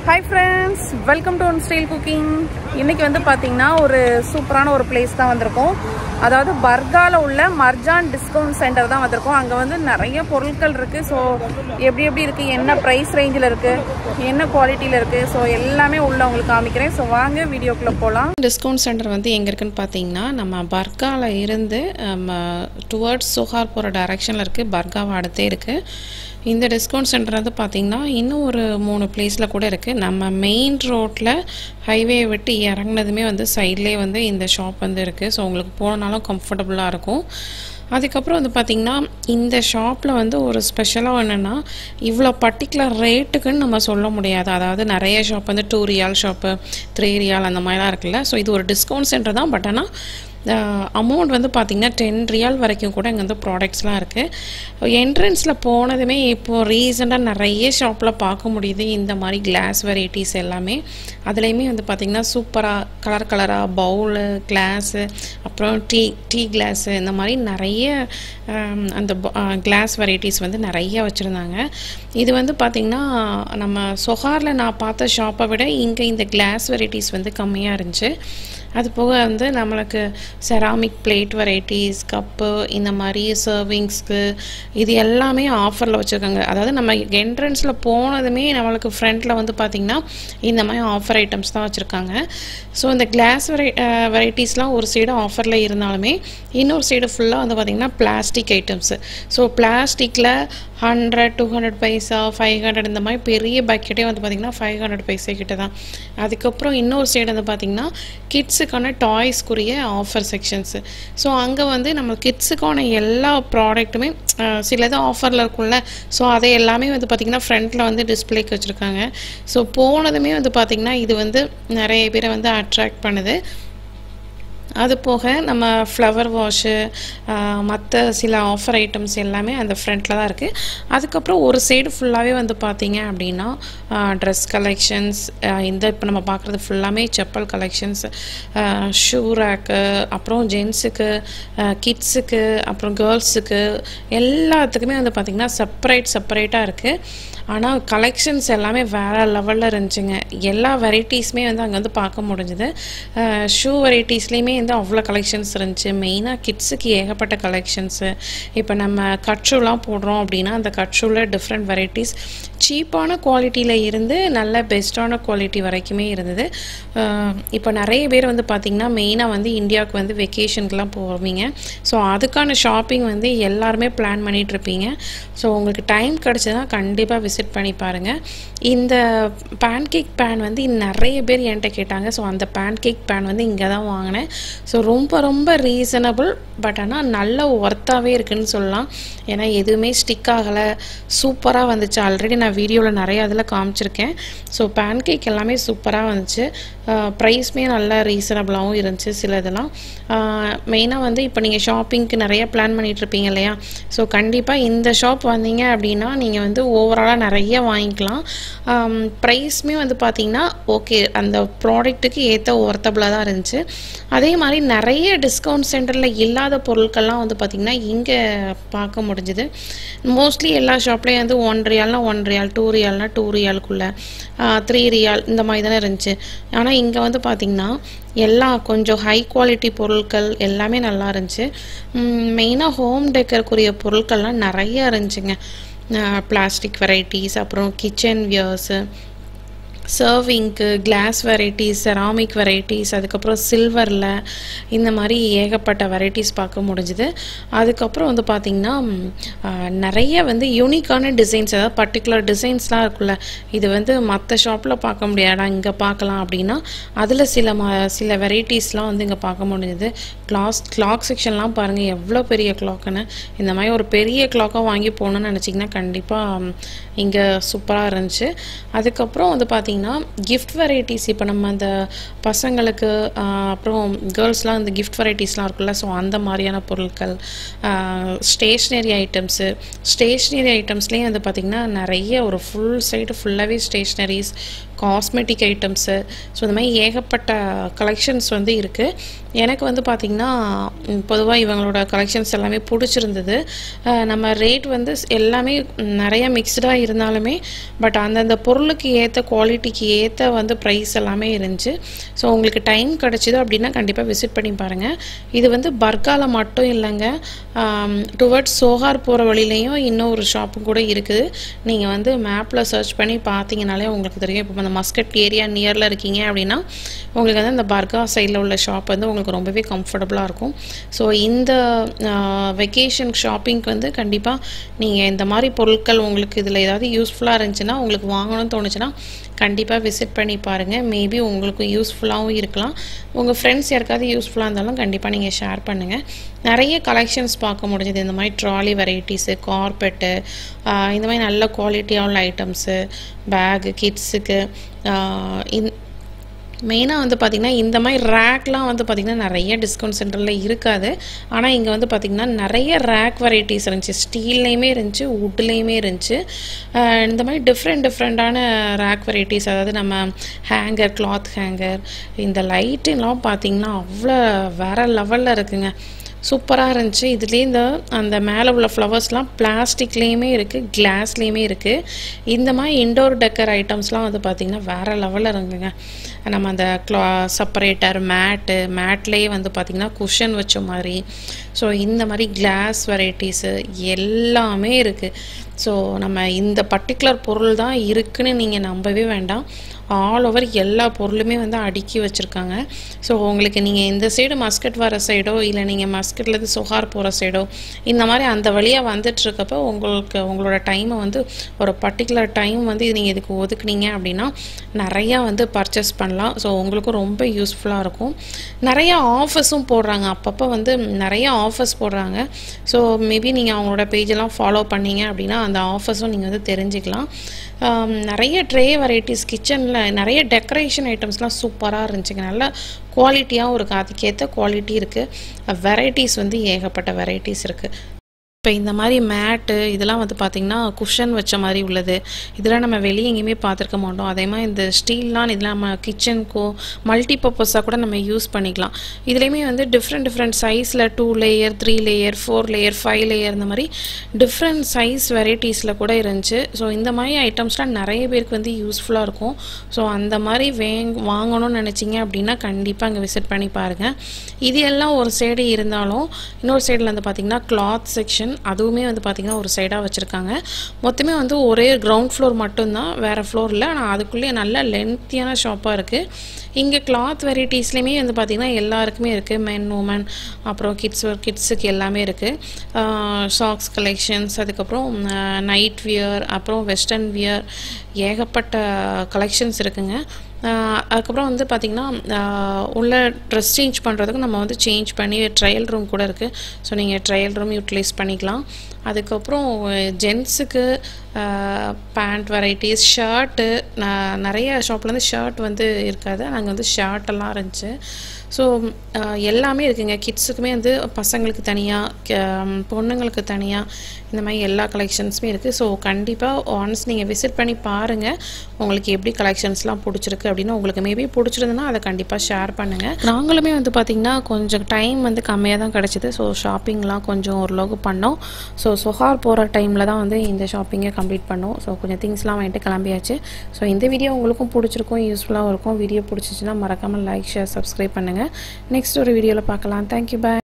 Hi friends, welcome to One Style Cooking. இன்னைக்கு வந்து பாத்தீங்கன்னா ஒரு சூப்பரான ஒரு பிளேஸ் தான் வந்திருக்கோம். அதாவது பர்கால உள்ள மர்ஜான் டிஸ்கவுண்ட் சென்டர் தான் வந்திருக்கோம். அங்க வந்து நிறைய பொருட்கள் இருக்கு. சோ எப்படி இருக்கு, என்ன பிரைஸ் ரேஞ்சில இருக்கு, என்ன குவாலிட்டில இருக்கு, சோ எல்லாமே உள்ள உங்களுக்கு காமிக்கிறேன். சோ வாங்க வீடியோக்குள்ள போலாம். டிஸ்கவுண்ட் சென்டர் வந்து எங்க இருக்குன்னு பாத்தீங்கன்னா நம்ம பர்கால இருந்து டுவர்ட்ஸ் சோஹார் போற டைரக்ஷன்ல இருக்கு. பர்காவை அடுத்தே இருக்கு. இந்த டிஸ்கவுண்ட் சென்டர் வந்து பார்த்திங்கன்னா இன்னும் ஒரு 3 பிளேஸில் கூட இருக்குது. நம்ம மெயின் ரோட்டில் ஹைவே விட்டு இறங்கினதுமே வந்து சைட்லேயே வந்து இந்த ஷாப் வந்து இருக்குது. ஸோ உங்களுக்கு போனாலும் கம்ஃபர்டபுளாக இருக்கும். அதுக்கப்புறம் வந்து பார்த்திங்கன்னா இந்த ஷாப்பில் வந்து ஒரு ஸ்பெஷலாக என்னென்னா இவ்வளோ பர்டிகுலர் ரேட்டுக்குன்னு நம்ம சொல்ல முடியாது. அதாவது நிறைய ஷாப் வந்து 2 ரியால் ஷாப்பு 3 ரியால் அந்த மாதிரிலாம் இருக்குல்ல. ஸோ இது ஒரு டிஸ்கவுண்ட் சென்டர் தான். பட் ஆனால் அமௌண்ட் வந்து பார்த்திங்கன்னா 10 ரியால் வரைக்கும் கூட இங்கே வந்து ப்ராடக்ட்ஸ்லாம் இருக்குது. என்ட்ரன்ஸில் போனதுமே இப்போது ரீசெண்டாக நிறைய ஷாப்பில் பார்க்க முடியுது இந்த மாதிரி கிளாஸ் வெரைட்டிஸ் எல்லாமே. அதுலேயுமே வந்து பார்த்திங்கன்னா சூப்பராக கலராக பவுலு கிளாஸு அப்புறம் டீ கிளாஸு இந்த மாதிரி நிறைய அந்த கிளாஸ் வெரைட்டிஸ் வந்து நிறைய வச்சுருந்தாங்க. இது வந்து பார்த்திங்கன்னா நம்ம சொஹாரில் நான் பார்த்த ஷாப்பை விட இங்கே இந்த கிளாஸ் வெரைட்டிஸ் வந்து கம்மியாக இருந்துச்சு. அது போக வந்து நம்மளுக்கு செராமிக் பிளேட் வெரைட்டிஸ் கப்பு இந்த மாதிரி சர்விங்ஸ்க்கு இது எல்லாமே ஆஃபரில் வச்சுருக்காங்க. அதாவது நம்ம என்ட்ரன்ஸில் போனதுமே நம்மளுக்கு ஃப்ரண்ட்டில் வந்து பார்த்திங்கன்னா இந்த மாதிரி ஆஃபர் ஐட்டம்ஸ் தான் வச்சுருக்காங்க. ஸோ இந்த கிளாஸ் வெரைட்டிஸ்லாம் ஒரு சைடு ஆஃபரில் இருந்தாலுமே இன்னொரு சைடு ஃபுல்லாக வந்து பார்த்திங்கன்னா பிளாஸ்டிக் ஐட்டம்ஸு. ஸோ பிளாஸ்டிக்கில் 100, 200 பைசா 500 இந்த மாதிரி பெரிய பக்கெட்டே வந்து பார்த்திங்கன்னா 500 பைசா கிட்ட தான். அதுக்கப்புறம் இன்னொரு சைடு வந்து பார்த்திங்கன்னா கிட்ஸுக்கான டாய்ஸ்க்குரிய ஆஃபர் செக்ஷன்ஸு. ஸோ அங்கே வந்து நம்ம கிட்ஸுக்கான எல்லா ப்ராடக்ட்டுமே சிலது ஆஃபரில் இருக்கும்ல. ஸோ அதை எல்லாமே வந்து பார்த்திங்கன்னா ஃப்ரண்ட்டில் வந்து டிஸ்பிளேக்கு வச்சுருக்காங்க. ஸோ போனதுமே வந்து பார்த்திங்கன்னா இது வந்து நிறைய பேரை வந்து அட்ராக்ட் பண்ணுது. அது போக நம்ம ஃப்ளவர் வாஷு மற்ற சில ஆஃபர் ஐட்டம்ஸ் எல்லாமே அந்த ஃப்ரண்ட்டில் தான் இருக்குது. அதுக்கப்புறம் ஒரு சைடு ஃபுல்லாகவே வந்து பார்த்திங்க அப்படின்னா ட்ரெஸ் கலெக்ஷன்ஸ், இந்த இப்போ நம்ம பார்க்குறது ஃபுல்லாமே செப்பல் கலெக்ஷன்ஸ், ஷூ ரேக்கு, அப்புறம் ஜென்ஸுக்கு, கிட்ஸுக்கு, அப்புறம் கேர்ள்ஸுக்கு எல்லாத்துக்குமே வந்து பார்த்திங்கன்னா செப்பரேட்டாக இருக்குது. ஆனால் கலெக்ஷன்ஸ் எல்லாமே வேறு லெவலில் இருந்துச்சுங்க. எல்லா வெரைட்டிஸுமே வந்து அங்கே வந்து பார்க்க முடிஞ்சுது. ஷூ வெரைட்டிஸ்லேயுமே வந்து அவ்வளோ கலெக்ஷன்ஸ் இருந்துச்சு. மெயினாக கிட்ஸுக்கு ஏகப்பட்ட கலெக்ஷன்ஸு. இப்போ நம்ம கட்ஷூலாம் போடுறோம் அப்படின்னா அந்த கட்ஷூவில் டிஃப்ரெண்ட் வெரைட்டிஸ் சீப்பான குவாலிட்டியில் இருந்து நல்ல பெஸ்ட்டான குவாலிட்டி வரைக்குமே இருந்தது. இப்போ நிறைய பேர் வந்து பார்த்திங்கன்னா மெயினாக வந்து இந்தியாவுக்கு வந்து வெக்கேஷனுக்குலாம் போவீங்க. ஸோ அதுக்கான ஷாப்பிங் வந்து எல்லாருமே பிளான் பண்ணிகிட்ருப்பீங்க. ஸோ உங்களுக்கு டைம் கிடச்சதுன்னா கண்டிப்பாக விசிட் பண்ணி பாருங்கள். இந்த பேன்கேக் பேன் வந்து நிறைய பேர் என்கிட்ட கேட்டாங்க. ஸோ அந்த பேன்கேக் பேன் வந்து இங்கே தான் வாங்கினேன். ஸோ ரொம்ப ரீசனபிள். பட் ஆனால் நல்ல ஒர்த்தாகவே இருக்குதுன்னு சொல்லலாம். ஏன்னா எதுவுமே ஸ்டிக் ஆகலை, சூப்பராக வந்துச்சு. ஆல்ரெடி நான் வீடியோவில் நிறைய அதில் காமிச்சிருக்கேன். ஸோ பேன்கேக் எல்லாமே சூப்பராக வந்துச்சு. ப்ரைஸ்மே நல்லா ரீசனபிளாகவும் இருந்துச்சு. சில இதெல்லாம் மெயினாக வந்து இப்போ நீங்கள் ஷாப்பிங்க்கு நிறைய பிளான் பண்ணிகிட்ருப்பீங்க இல்லையா. ஸோ கண்டிப்பாக இந்த ஷாப் வந்தீங்க அப்படின்னா நீங்கள் வந்து ஓவராலாக நிறைய வாங்கிக்கலாம். ப்ரைஸ்மே வந்து பார்த்திங்கன்னா ஓகே, அந்த ப்ராடக்ட்டுக்கு ஏற்ற ஒர்த்தபிளாக தான் இருந்துச்சு. அதே மாதிரி நிறைய டிஸ்கவுண்ட் சென்டரில் இல்லாத பொருட்கள்லாம் வந்து பார்த்திங்கன்னா இங்கே பார்க்க முடிஞ்சுது. மோஸ்ட்லி எல்லா ஷாப்லேயும் வந்து 1 ரியால்னா 1 ரியால், 2 ரியால்னா 2 ரியாலுக்குள்ளே, 3 ரியால் இந்த மாதிரி தானே இருந்துச்சு. ஆனால் இங்கே வந்து பார்த்திங்கன்னா எல்லாம் கொஞ்சம் ஹை குவாலிட்டி பொருட்கள் எல்லாமே நல்லா இருந்துச்சு. மெயினாக ஹோம் டெக்கருக்குரிய பொருட்கள்லாம் நிறையா இருந்துச்சுங்க. பிளாஸ்டிக் வெரைட்டிஸ், அப்புறம் கிச்சன் வியர்ஸு, சர்விங்க்கு, கிளாஸ் வெரைட்டிஸ், செராமிக் வெரைட்டிஸ், அதுக்கப்புறம் சில்வரில் இந்த மாதிரி ஏகப்பட்ட வெரைட்டிஸ் பார்க்க முடிஞ்சுது. அதுக்கப்புறம் வந்து பார்த்திங்கன்னா நிறைய வந்து யூனிக்கான டிசைன்ஸ், அதாவது பர்டிகுலர் டிசைன்ஸ்லாம் இருக்குல்ல. இது வந்து மற்ற ஷாப்பில் பார்க்க முடியாதா, இங்கே பார்க்கலாம் அப்படின்னா அதில் சில வெரைட்டிஸ்லாம் வந்து இங்கே பார்க்க முடிஞ்சுது. கிளாக் செக்ஷன்லாம் பாருங்கள் எவ்வளோ பெரிய கிளாக்குன்னு. இந்த மாதிரி ஒரு பெரிய கிளாக்காக வாங்கி போகணுன்னு நினச்சிங்கன்னா கண்டிப்பாக இங்கே சூப்பராக இருந்துச்சு. அதுக்கப்புறம் வந்து பார்த்திங்கன்னா கிஃப்ட் வெரைட்டிஸ், இப்போ நம்ம அந்த பசங்களுக்கு அப்புறம் கேர்ள்ஸ்லாம் இந்த கிஃப்ட் வெரைட்டிஸ்லாம் இருக்குல்ல. ஸோ அந்த மாதிரியான பொருட்கள், ஸ்டேஷ்னரி ஐட்டம்ஸ்லேயும் வந்து பார்த்திங்கன்னா நிறைய ஒரு ஃபுல் சைடு ஃபுல்லாகவே ஸ்டேஷ்னரிஸ், காஸ்மெட்டிக் ஐட்டம்ஸு, ஸோ இந்த மாதிரி ஏகப்பட்ட கலெக்ஷன்ஸ் வந்து இருக்குது. எனக்கு வந்து பார்த்திங்கன்னா பொதுவாக இவங்களோட கலெக்ஷன்ஸ் எல்லாமே பிடிச்சிருந்தது. நம்ம ரேட் வந்து எல்லாமே நிறைய மிக்ஸ்டாக இருந்தாலுமே பட் அந்தந்த பொருளுக்கு ஏற்ற குவாலிட்டி குவாலிட்டிக்கு ஏற்ற வந்து ப்ரைஸ் எல்லாமே இருந்துச்சு. ஸோ உங்களுக்கு டைம் கிடச்சிது அப்படின்னா கண்டிப்பாக விசிட் பண்ணி பாருங்கள். இது வந்து பர்காவில் மட்டும் இல்லைங்க, டுவர்ட்ஸ் சோஹார் போகிற வழியிலையும் இன்னும் ஒரு ஷாப்பும் கூட இருக்குது. நீங்கள் வந்து மேப்பில் சர்ச் பண்ணி பார்த்தீங்கனாலே உங்களுக்கு தெரியும். இப்போ அந்த மஸ்கட் ஏரியா நியரில் இருக்கீங்க அப்படின்னா உங்களுக்கு வந்து அந்த பர்கா சைடில் உள்ள ஷாப் வந்து உங்களுக்கு ரொம்பவே கம்ஃபர்டபுளாக இருக்கும். ஸோ இந்த வெக்கேஷன் ஷாப்பிங்க்கு வந்து கண்டிப்பாக நீங்கள் இந்த மாதிரி பொருட்கள் உங்களுக்கு இதில் ஏதாவது யூஸ்ஃபுல்லாக இருந்துச்சுன்னா, உங்களுக்கு வாங்கணும்னு தோணுச்சுன்னா கண்டிப்பாக விசிட் பண்ணி பாருங்கள். மேபி உங்களுக்கு யூஸ்ஃபுல்லாகவும் இருக்கலாம். உங்கள் ஃப்ரெண்ட்ஸ் யாருக்காவது யூஸ்ஃபுல்லாக இருந்தாலும் கண்டிப்பாக நீங்கள் ஷேர் பண்ணுங்கள். நிறைய கலெக்ஷன்ஸ் பார்க்க முடிஞ்சது. இந்த மாதிரி ட்ராலி வெரைட்டிஸு, கார்பெட்டு, இந்த மாதிரி நல்ல குவாலிட்டியாக உள்ள ஐட்டம்ஸு, பேகு கிட்ஸுக்கு. மெயினாக வந்து பார்த்திங்கன்னா இந்த மாதிரி ரேக்லாம் வந்து பார்த்திங்கன்னா நிறைய டிஸ்கவுண்ட் சென்டரில் இருக்காது. ஆனால் இங்கே வந்து பார்த்திங்கன்னா நிறைய ரேக் வெரைட்டிஸ் இருந்துச்சு. ஸ்டீல்லையுமே இருந்துச்சு, வுட்லேயுமே இருந்துச்சு. இந்த மாதிரி டிஃப்ரெண்ட்டான ரேக் வெரைட்டிஸ், அதாவது நம்ம ஹேங்கர், கிளாத் ஹேங்கர், இந்த லைட்டுலாம் பார்த்திங்கன்னா அவ்வளோ வேறு லெவலில் இருக்குங்க. சூப்பராக இருந்துச்சு. இதுலேயே அந்த மேலே உள்ள ஃப்ளவர்ஸ்லாம் பிளாஸ்டிக்லேயுமே இருக்குது, கிளாஸ்லேயுமே இருக்குது. இந்த மாதிரி இன்டோர் டெக்கர் ஐட்டம்ஸ்லாம் வந்து பார்த்திங்கன்னா வேறு லெவலில் இருக்குங்க. நம்ம அந்த செப்பரேட்டர், மேட்லேயே வந்து பார்த்திங்கன்னா குஷன் வச்ச மாதிரி. ஸோ இந்த மாதிரி கிளாஸ் வெரைட்டிஸு எல்லாமே இருக்குது. ஸோ நம்ம இந்த பர்டிகுலர் பொருள் தான் இருக்குதுன்னு நீங்கள் நம்பவே வேண்டாம். ஆல் ஓவர் எல்லா பொருளுமே வந்து அடுக்கி வச்சுருக்காங்க. ஸோ உங்களுக்கு நீங்கள் இந்த சைடு மஸ்கட் வர சைடோ இல்லை நீங்கள் மஸ்கட்லேருந்து சோஹார் போகிற சைடோ இந்த மாதிரி அந்த வழியாக வந்துட்டுருக்கப்போ உங்களோட டைமை வந்து ஒரு பர்டிகுலர் டைம் வந்து நீங்கள் இதுக்கு ஒதுக்குனீங்க அப்படின்னா நிறையா வந்து பர்ச்சேஸ் பண்ணலாம். ஸோ உங்களுக்கும் ரொம்ப யூஸ்ஃபுல்லாக இருக்கும். நிறையா ஆஃபர்ஸும் போடுறாங்க, அப்பப்போ வந்து நிறைய ஆஃபர்ஸ் போடுறாங்க. ஸோ மேபி நீங்கள் அவங்களோட பேஜெல்லாம் ஃபாலோ பண்ணீங்க அப்படின்னா அந்த ஆஃபர்ஸும் நீங்கள் வந்து தெரிஞ்சுக்கலாம். நிறைய ட்ரே வெரைட்டிஸ், கிச்சனில் நிறைய டெக்கரேஷன் ஐட்டம்ஸ்லாம் சூப்பராக இருந்துச்சுங்க. நல்ல குவாலிட்டியாகவும் இருக்குது, அதுக்கேற்ற குவாலிட்டி இருக்குது. வெரைட்டிஸ் வந்து ஏகப்பட்ட வெரைட்டிஸ் இருக்குது. இப்போ இந்த மாதிரி மேட்டு இதெல்லாம் வந்து பார்த்திங்கன்னா குஷன் வச்ச மாதிரி உள்ளது. இதெல்லாம் நம்ம வெளியே எங்கேயுமே பார்த்துருக்க மாட்டோம். அதே மாதிரி இந்த ஸ்டீல்லாம் இதெல்லாம் நம்ம கிச்சனுக்கோ மல்டி பர்பஸாக கூட நம்ம யூஸ் பண்ணிக்கலாம். இதுலேயுமே வந்து டிஃப்ரெண்ட் சைஸில் 2 லேயர், 3 லேயர், 4 லேயர், 5 லேயர் இந்த மாதிரி டிஃப்ரெண்ட் சைஸ் வெரைட்டிஸில் கூட இருந்துச்சு. ஸோ இந்த மாதிரி ஐட்டம்ஸ்லாம் நிறைய பேருக்கு வந்து யூஸ்ஃபுல்லாக இருக்கும். ஸோ அந்த மாதிரி வாங்கணும்னு நினச்சிங்க அப்படின்னா கண்டிப்பாக அங்கே விசிட் பண்ணி பாருங்கள். இது எல்லாம் ஒரு சைடு இருந்தாலும் இன்னொரு சைடில் வந்து பார்த்திங்கன்னா கிளாத் செக்ஷன், அதுவுமே வந்து பார்த்திங்கன்னா ஒரு சைடாக வச்சுருக்காங்க. மொத்தமே வந்து ஒரே கிரவுண்ட் ஃப்ளோர் மட்டும்தான், வேறு ஃப்ளோர் இல்லை. ஆனால் அதுக்குள்ளேயே நல்ல லென்த்தியான ஷாப்பாக இருக்குது. இங்கே கிளாத் வெரைட்டிஸ்லேயுமே வந்து பார்த்திங்கன்னா எல்லாருக்குமே இருக்குது. மென், உமன், அப்புறம் கிட்ஸுக்கு எல்லாமே இருக்குது. சாக்ஸ் கலெக்ஷன்ஸ், அதுக்கப்புறம் நைட் வியர், அப்புறம் வெஸ்டர்ன் வியர், ஏகப்பட்ட கலெக்ஷன்ஸ் இருக்குங்க. அதுக்கப்புறம் வந்து பார்த்திங்கன்னா உள்ள ட்ரெஸ் சேஞ்ச் பண்ணுறதுக்கு நம்ம வந்து சேஞ்ச் பண்ணி ட்ரையல் ரூம் கூட இருக்குது. ஸோ நீங்கள் ட்ரையல் ரூம் யூட்டிலைஸ் பண்ணிக்கலாம். அதுக்கப்புறம் ஜென்ஸுக்கு பேண்ட் வெரைட்டிஸ், ஷர்ட்டு, நிறைய ஷாப்பில் வந்து ஷர்ட் வந்து இருக்காது, நாங்கள் வந்து ஷர்ட்டெல்லாம் இருந்துச்சு. ஸோ எல்லாமே இருக்குங்க. கிட்ஸுக்குமே வந்து பசங்களுக்கு தனியாக, பொண்ணுங்களுக்கு தனியாக, இந்த மாதிரி எல்லா கலெக்ஷன்ஸுமே இருக்குது. ஸோ கண்டிப்பாக ஒன்ஸ் நீங்கள் விசிட் பண்ணி பாருங்கள், உங்களுக்கு எப்படி கலெக்ஷன்ஸ்லாம் பிடிச்சிருக்கு அப்படின்னு. உங்களுக்கு மேபி பிடிச்சிருந்துன்னா அதை கண்டிப்பாக ஷேர் பண்ணுங்கள். நாங்களுமே வந்து பார்த்திங்கன்னா கொஞ்சம் டைம் வந்து கம்மியாக தான் கிடச்சிது. ஸோ ஷாப்பிங்லாம் கொஞ்சம் ஓரளவுக்கு பண்ணோம். ஸோ சோஹார் போகிற டைமில் தான் வந்து இந்த ஷாப்பிங்கை கம்ப்ளீட் பண்ணோம். ஸோ கொஞ்சம் திங்ஸ்லாம் வாங்கிட்டு கிளம்பியாச்சு. ஸோ இந்த வீடியோ உங்களுக்கும் பிடிச்சிருக்கும், யூஸ்ஃபுல்லாகவும் இருக்கும். வீடியோ பிடிச்சிச்சின்னா மறக்காமல் லைக், ஷேர், சப்ஸ்கிரைப் பண்ணுங்கள். நெக்ஸ்ட் ஒரு வீடியோவில் பார்க்கலாம். தேங்க்யூ, பாய்.